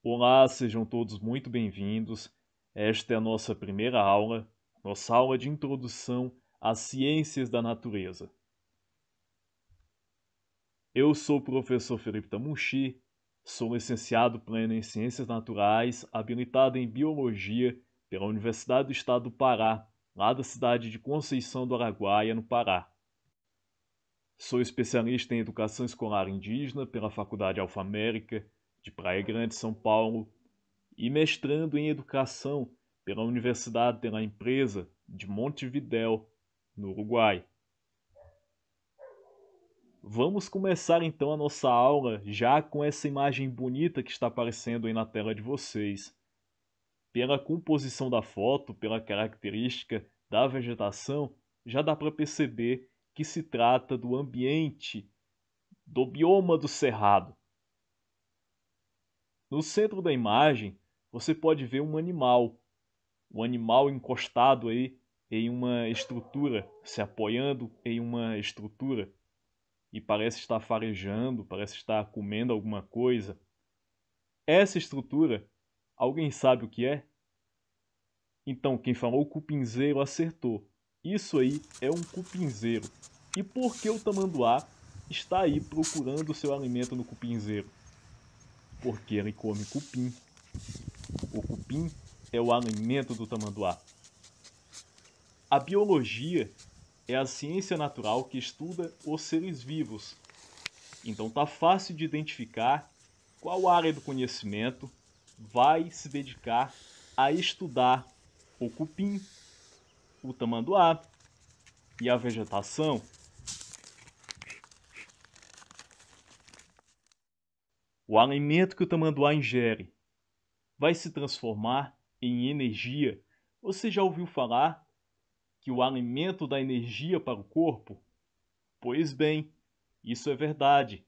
Olá, sejam todos muito bem-vindos. Esta é a nossa primeira aula, nossa aula de introdução às ciências da natureza. Eu sou o professor Felipe Tamuchi, sou licenciado pleno em Ciências Naturais, habilitado em Biologia pela Universidade do Estado do Pará, lá da cidade de Conceição do Araguaia, no Pará. Sou especialista em Educação Escolar Indígena pela Faculdade Alfa-América, de Praia Grande, São Paulo, e mestrando em Educação pela Universidade de la Empresa de Montevidéu, no Uruguai. Vamos começar então a nossa aula já com essa imagem bonita que está aparecendo aí na tela de vocês. Pela composição da foto, pela característica da vegetação, já dá para perceber que se trata do ambiente do bioma do Cerrado. No centro da imagem, você pode ver um animal encostado aí em uma estrutura, se apoiando em uma estrutura, e parece estar farejando, parece estar comendo alguma coisa. Essa estrutura, alguém sabe o que é? Então, quem falou cupinzeiro acertou. Isso aí é um cupinzeiro. E por que o tamanduá está aí procurando seu alimento no cupinzeiro? Porque ele come cupim. O cupim é o alimento do tamanduá. A biologia é a ciência natural que estuda os seres vivos. Então tá fácil de identificar qual área do conhecimento vai se dedicar a estudar o cupim, o tamanduá e a vegetação. O alimento que o tamanduá ingere vai se transformar em energia. Você já ouviu falar que o alimento dá energia para o corpo? Pois bem, isso é verdade.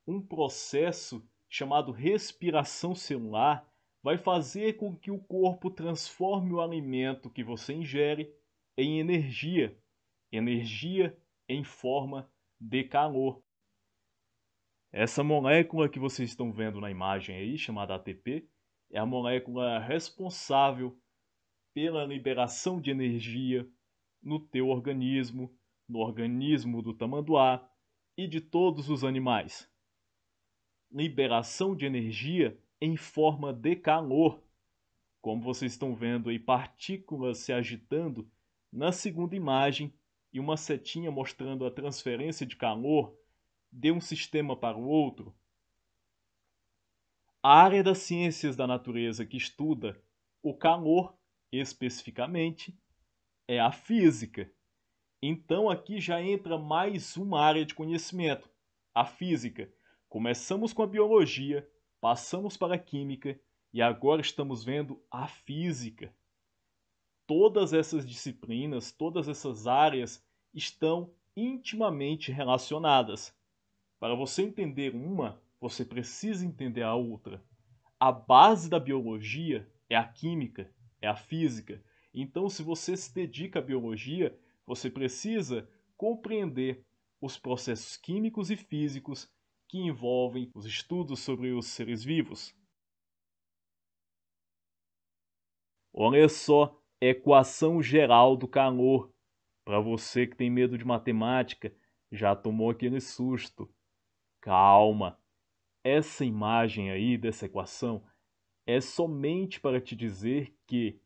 Um processo chamado respiração celular vai fazer com que o corpo transforme o alimento que você ingere em energia, energia em forma de calor. Essa molécula que vocês estão vendo na imagem aí, chamada ATP, é a molécula responsável pela liberação de energia no teu organismo, no organismo do tamanduá e de todos os animais. Liberação de energia em forma de calor, como vocês estão vendo aí, partículas se agitando na segunda imagem e uma setinha mostrando a transferência de calor de um sistema para o outro. A área das ciências da natureza que estuda o calor especificamente é a física. Então aqui já entra mais uma área de conhecimento, a física. Começamos com a biologia, passamos para a química e agora estamos vendo a física. Todas essas disciplinas, todas essas áreas estão intimamente relacionadas. Para você entender uma, você precisa entender a outra. A base da biologia é a química, é a física. Então, se você se dedica à biologia, você precisa compreender os processos químicos e físicos que envolvem os estudos sobre os seres vivos. Olha só, equação geral do calor. Para você que tem medo de matemática, já tomou aquele susto. Calma. Essa imagem aí dessa equação é somente para te dizer que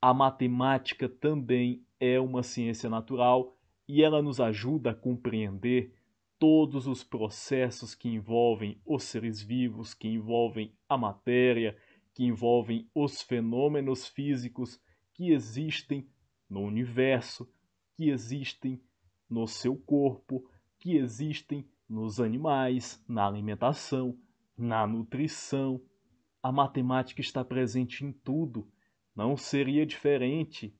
a matemática também é uma ciência natural e ela nos ajuda a compreender todos os processos que envolvem os seres vivos, que envolvem a matéria, que envolvem os fenômenos físicos que existem no universo, que existem no seu corpo, que existem nos animais, na alimentação, na nutrição. A matemática está presente em tudo. Não seria diferente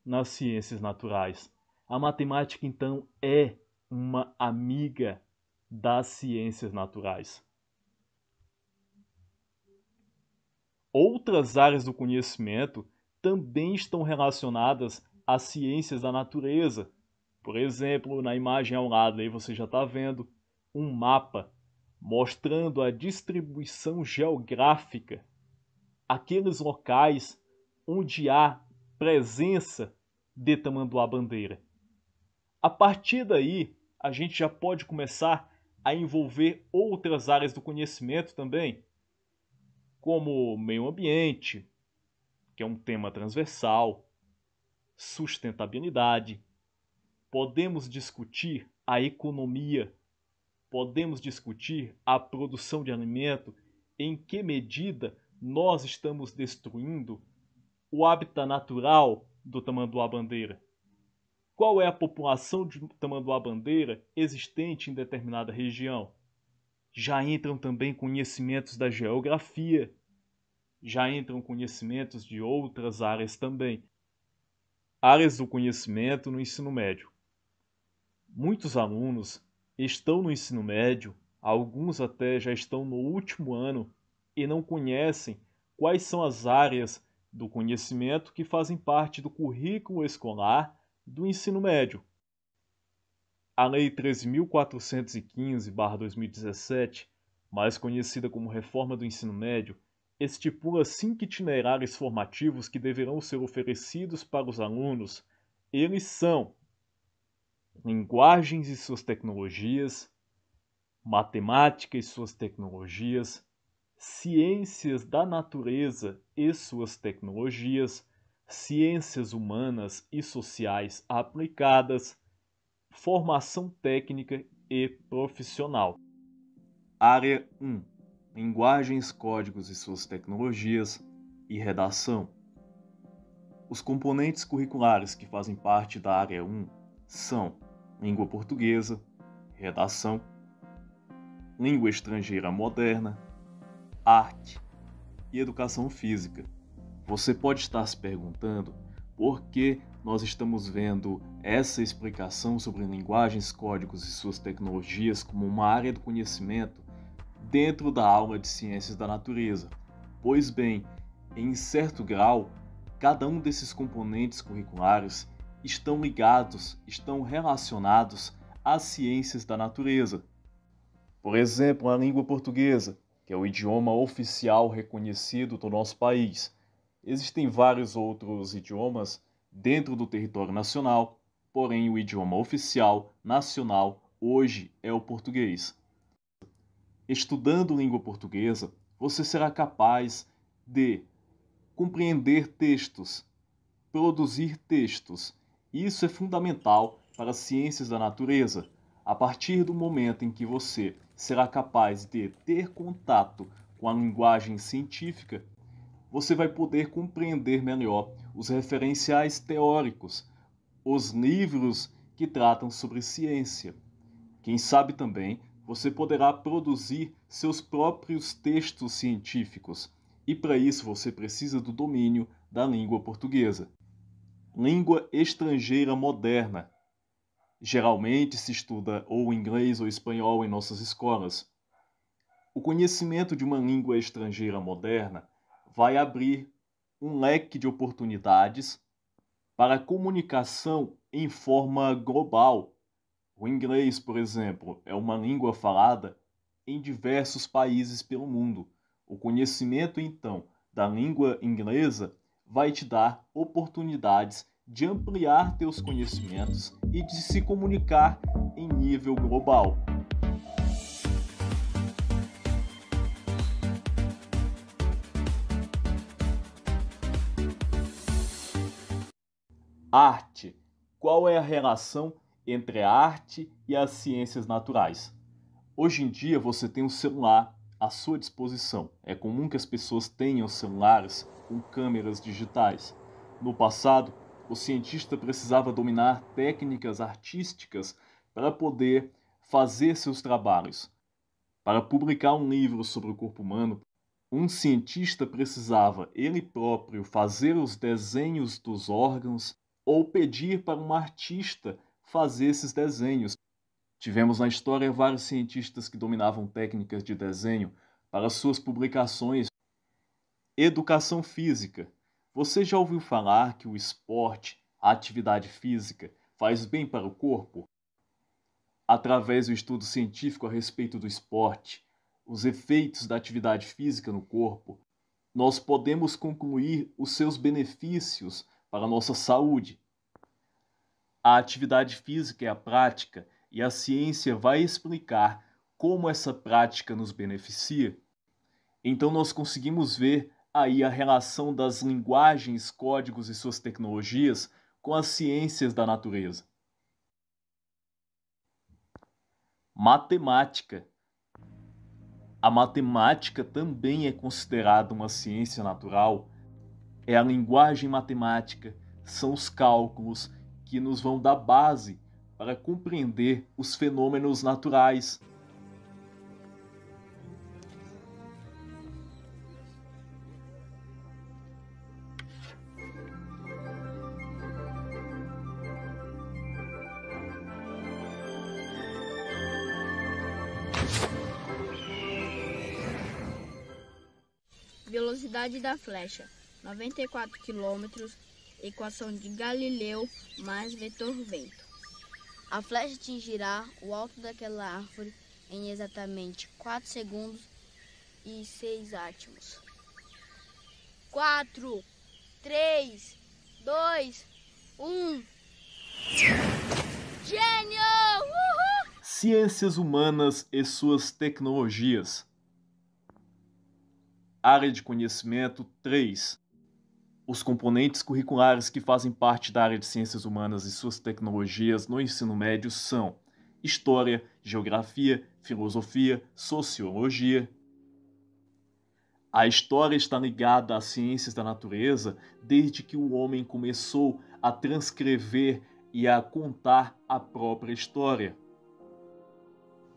nas ciências naturais. A matemática, então, é uma amiga das ciências naturais. Outras áreas do conhecimento também estão relacionadas às ciências da natureza. Por exemplo, na imagem ao lado aí você já está vendo um mapa mostrando a distribuição geográfica aqueles locais onde há presença de tamanduá-bandeira. A partir daí, a gente já pode começar a envolver outras áreas do conhecimento também, como meio ambiente, que é um tema transversal, sustentabilidade. Podemos discutir a economia, podemos discutir a produção de alimento, em que medida nós estamos destruindo o hábitat natural do tamanduá-bandeira. Qual é a população de tamanduá-bandeira existente em determinada região? Já entram também conhecimentos da geografia, já entram conhecimentos de outras áreas também. Áreas do conhecimento no ensino médio. Muitos alunos estão no ensino médio, alguns até já estão no último ano e não conhecem quais são as áreas do conhecimento que fazem parte do currículo escolar do ensino médio. A Lei 13.415/2017, mais conhecida como Reforma do Ensino Médio, estipula 5 itinerários formativos que deverão ser oferecidos para os alunos. Eles são linguagens e suas tecnologias, matemática e suas tecnologias, ciências da natureza e suas tecnologias, ciências humanas e sociais aplicadas, formação técnica e profissional. Área 1. Linguagens, códigos e suas tecnologias e redação. Os componentes curriculares que fazem parte da Área 1 são língua portuguesa, redação, língua estrangeira moderna, arte e educação física. Você pode estar se perguntando por que nós estamos vendo essa explicação sobre linguagens, códigos e suas tecnologias como uma área do conhecimento dentro da aula de ciências da natureza. Pois bem, em certo grau, cada um desses componentes curriculares estão ligados, estão relacionados às ciências da natureza. Por exemplo, a língua portuguesa, que é o idioma oficial reconhecido do nosso país. Existem vários outros idiomas dentro do território nacional, porém o idioma oficial nacional hoje é o português. Estudando língua portuguesa, você será capaz de compreender textos, produzir textos. Isso é fundamental para as ciências da natureza. A partir do momento em que você será capaz de ter contato com a linguagem científica, você vai poder compreender melhor os referenciais teóricos, os livros que tratam sobre ciência. Quem sabe também você poderá produzir seus próprios textos científicos, e para isso você precisa do domínio da língua portuguesa. Língua estrangeira moderna. Geralmente se estuda ou inglês ou espanhol em nossas escolas. O conhecimento de uma língua estrangeira moderna vai abrir um leque de oportunidades para a comunicação em forma global. O inglês, por exemplo, é uma língua falada em diversos países pelo mundo. O conhecimento, então, da língua inglesa vai te dar oportunidades de ampliar teus conhecimentos e de se comunicar em nível global. Arte. Qual é a relação entre a arte e as ciências naturais? Hoje em dia você tem um celular à sua disposição. É comum que as pessoas tenham celulares com câmeras digitais. No passado, o cientista precisava dominar técnicas artísticas para poder fazer seus trabalhos. Para publicar um livro sobre o corpo humano, um cientista precisava ele próprio fazer os desenhos dos órgãos ou pedir para um artista fazer esses desenhos. Tivemos na história vários cientistas que dominavam técnicas de desenho para suas publicações. Educação física. Você já ouviu falar que o esporte, a atividade física, faz bem para o corpo? Através do estudo científico a respeito do esporte, os efeitos da atividade física no corpo, nós podemos concluir os seus benefícios para a nossa saúde. A atividade física é a prática e a ciência vai explicar como essa prática nos beneficia. Então nós conseguimos ver aí a relação das linguagens, códigos e suas tecnologias com as ciências da natureza. Matemática. A matemática também é considerada uma ciência natural. É a linguagem matemática, são os cálculos que nos vão dar base para compreender os fenômenos naturais. Velocidade da flecha, 94 km, equação de Galileu mais vetor vento. A flecha atingirá o alto daquela árvore em exatamente 4 segundos e 6 átomos. 4, 3, 2, 1. Gênio! Uhul! Ciências humanas e suas tecnologias. Área de conhecimento 3. Os componentes curriculares que fazem parte da área de ciências humanas e suas tecnologias no ensino médio são História, Geografia, Filosofia, Sociologia. A história está ligada às ciências da natureza desde que o homem começou a transcrever e a contar a própria história.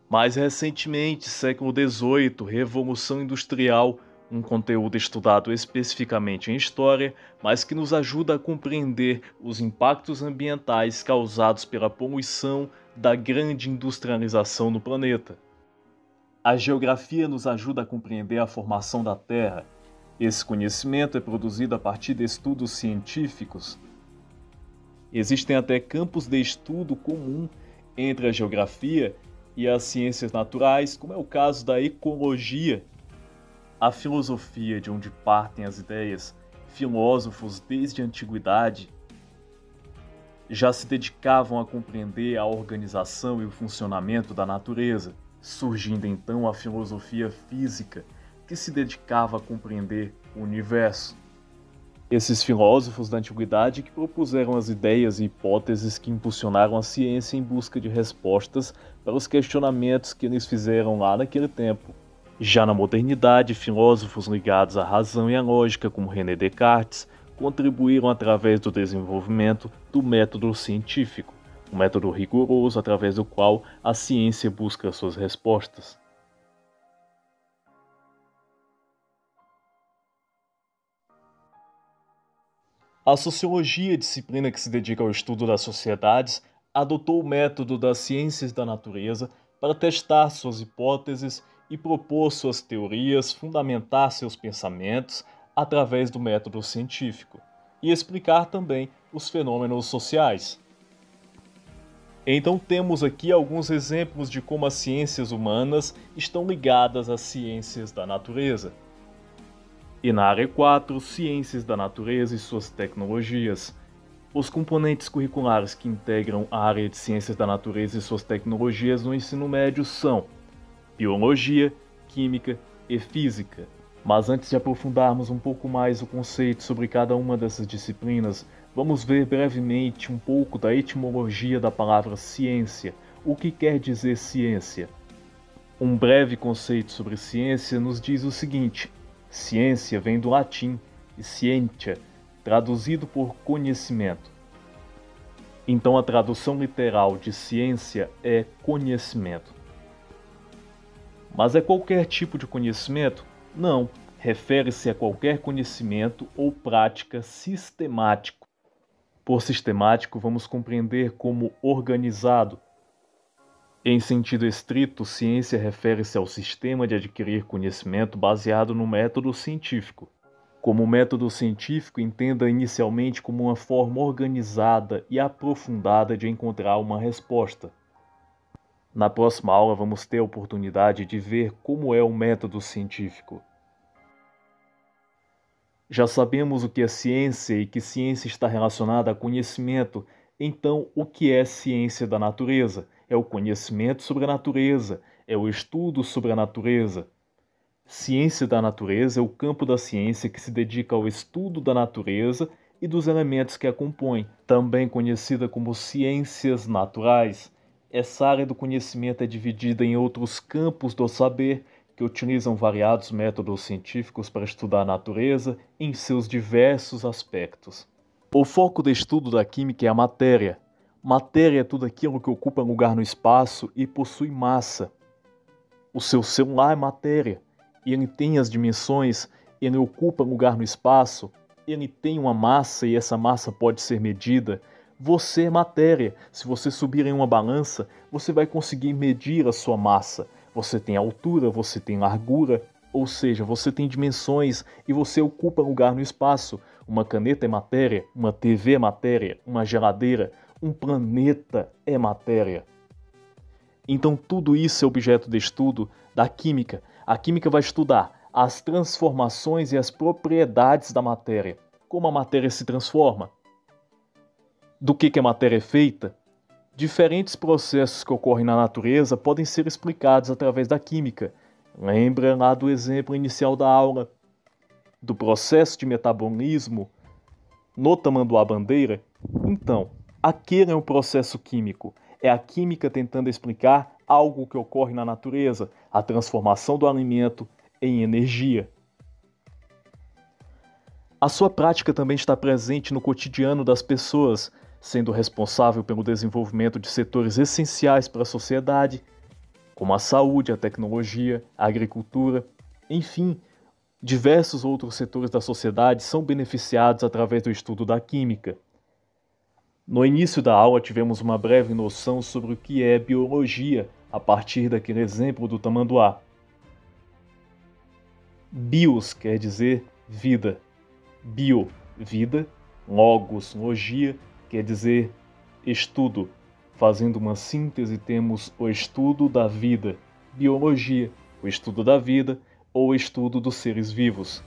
Mais recentemente, século XVIII, Revolução Industrial, um conteúdo estudado especificamente em história, mas que nos ajuda a compreender os impactos ambientais causados pela poluição da grande industrialização no planeta. A geografia nos ajuda a compreender a formação da Terra. Esse conhecimento é produzido a partir de estudos científicos. Existem até campos de estudo comum entre a geografia e as ciências naturais, como é o caso da ecologia. A filosofia, de onde partem as ideias, filósofos desde a antiguidade já se dedicavam a compreender a organização e o funcionamento da natureza, surgindo então a filosofia física, que se dedicava a compreender o universo. Esses filósofos da antiguidade que propuseram as ideias e hipóteses que impulsionaram a ciência em busca de respostas para os questionamentos que eles fizeram lá naquele tempo. Já na modernidade, filósofos ligados à razão e à lógica, como René Descartes, contribuíram através do desenvolvimento do método científico, um método rigoroso através do qual a ciência busca suas respostas. A sociologia, disciplina que se dedica ao estudo das sociedades, adotou o método das ciências da natureza para testar suas hipóteses e propor suas teorias, fundamentar seus pensamentos através do método científico e explicar também os fenômenos sociais. Então temos aqui alguns exemplos de como as ciências humanas estão ligadas às ciências da natureza. E na área 4, Ciências da Natureza e suas tecnologias. Os componentes curriculares que integram a área de Ciências da Natureza e suas tecnologias no ensino médio são Biologia, Química e Física. Mas antes de aprofundarmos um pouco mais o conceito sobre cada uma dessas disciplinas, vamos ver brevemente um pouco da etimologia da palavra ciência. O que quer dizer ciência? Um breve conceito sobre ciência nos diz o seguinte: ciência vem do latim scientia, traduzido por conhecimento. Então a tradução literal de ciência é conhecimento. Mas é qualquer tipo de conhecimento? Não, refere-se a qualquer conhecimento ou prática sistemático. Por sistemático, vamos compreender como organizado. Em sentido estrito, ciência refere-se ao sistema de adquirir conhecimento baseado no método científico. Como método científico, entenda inicialmente como uma forma organizada e aprofundada de encontrar uma resposta. Na próxima aula vamos ter a oportunidade de ver como é o método científico. Já sabemos o que é ciência e que ciência está relacionada a conhecimento. Então, o que é ciência da natureza? É o conhecimento sobre a natureza, é o estudo sobre a natureza. Ciência da natureza é o campo da ciência que se dedica ao estudo da natureza e dos elementos que a compõem, também conhecida como ciências naturais. Essa área do conhecimento é dividida em outros campos do saber, que utilizam variados métodos científicos para estudar a natureza em seus diversos aspectos. O foco de estudo da química é a matéria. Matéria é tudo aquilo que ocupa lugar no espaço e possui massa. O seu celular é matéria, e ele tem as dimensões, ele ocupa lugar no espaço, ele tem uma massa e essa massa pode ser medida. Você é matéria. Se você subir em uma balança, você vai conseguir medir a sua massa. Você tem altura, você tem largura, ou seja, você tem dimensões e você ocupa lugar no espaço. Uma caneta é matéria, uma TV é matéria, uma geladeira, um planeta é matéria. Então tudo isso é objeto de estudo da química. A química vai estudar as transformações e as propriedades da matéria. Como a matéria se transforma? Do que a matéria é feita? Diferentes processos que ocorrem na natureza podem ser explicados através da química. Lembra lá do exemplo inicial da aula, do processo de metabolismo no tamanduá-bandeira? Então, aquele é um processo químico. É a química tentando explicar algo que ocorre na natureza, a transformação do alimento em energia. A sua prática também está presente no cotidiano das pessoas, sendo responsável pelo desenvolvimento de setores essenciais para a sociedade, como a saúde, a tecnologia, a agricultura, enfim, diversos outros setores da sociedade são beneficiados através do estudo da química. No início da aula tivemos uma breve noção sobre o que é biologia, a partir daquele exemplo do tamanduá. Bios quer dizer vida, bio, vida, logos, logia, quer dizer estudo. Fazendo uma síntese, temos o estudo da vida, biologia, o estudo da vida ou o estudo dos seres vivos.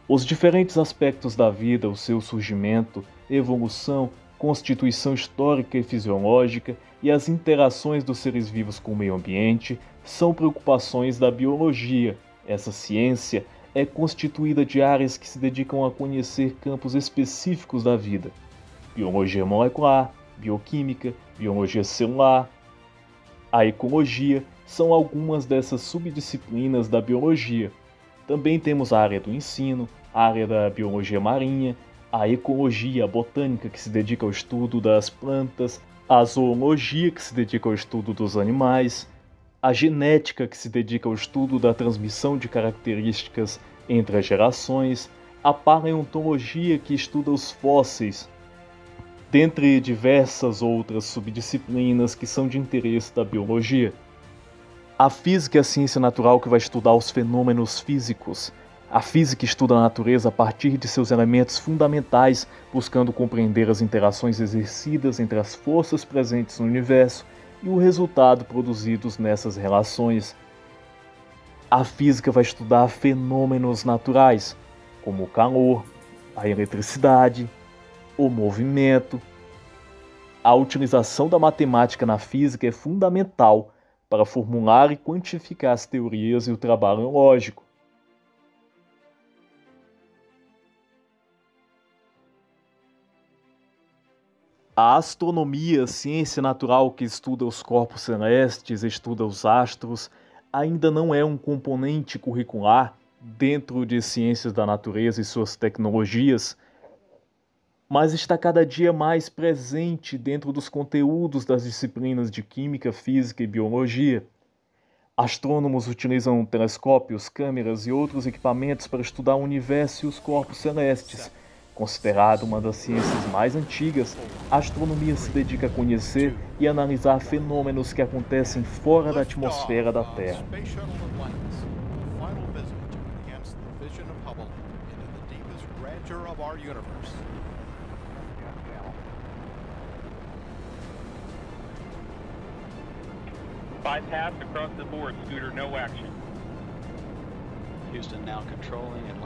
Os diferentes aspectos da vida, o seu surgimento, evolução, constituição histórica e fisiológica e as interações dos seres vivos com o meio ambiente são preocupações da biologia. Essa ciência é constituída de áreas que se dedicam a conhecer campos específicos da vida. Biologia molecular, bioquímica, biologia celular. A ecologia são algumas dessas subdisciplinas da biologia. Também temos a área do ensino, a área da biologia marinha, a ecologia, a botânica, que se dedica ao estudo das plantas, a zoologia, que se dedica ao estudo dos animais, a genética, que se dedica ao estudo da transmissão de características entre as gerações, a paleontologia, que estuda os fósseis, dentre diversas outras subdisciplinas que são de interesse da biologia. A física é a ciência natural que vai estudar os fenômenos físicos. A física estuda a natureza a partir de seus elementos fundamentais, buscando compreender as interações exercidas entre as forças presentes no universo e o resultado produzidos nessas relações. A física vai estudar fenômenos naturais, como o calor, a eletricidade, o movimento. A utilização da matemática na física é fundamental para formular e quantificar as teorias e o trabalho lógico. A astronomia, ciência natural que estuda os corpos celestes, estuda os astros, ainda não é um componente curricular dentro de ciências da natureza e suas tecnologias, mas está cada dia mais presente dentro dos conteúdos das disciplinas de química, física e biologia. Astrônomos utilizam telescópios, câmeras e outros equipamentos para estudar o universo e os corpos celestes. Considerada uma das ciências mais antigas, a astronomia se dedica a conhecer e analisar fenômenos que acontecem fora da atmosfera da Terra. Bypass across the board, Scooter, no action. Houston now controlling and